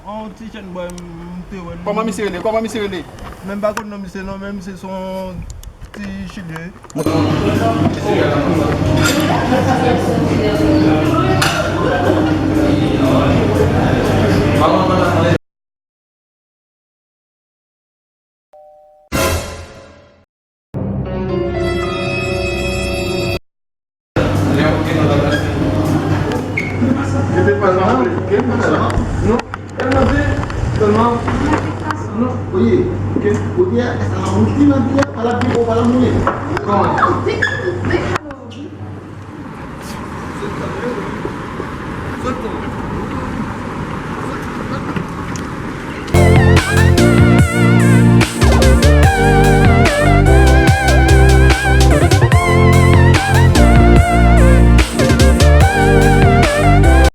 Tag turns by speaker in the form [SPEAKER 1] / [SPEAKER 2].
[SPEAKER 1] On t-shirt boy
[SPEAKER 2] Comment monsieur relé?
[SPEAKER 1] Même pas qu'on monsieur non même c'est son petit chilien.
[SPEAKER 3] Oye, hoy día es la última día para el tipo para la mujer.
[SPEAKER 4] Déjalo.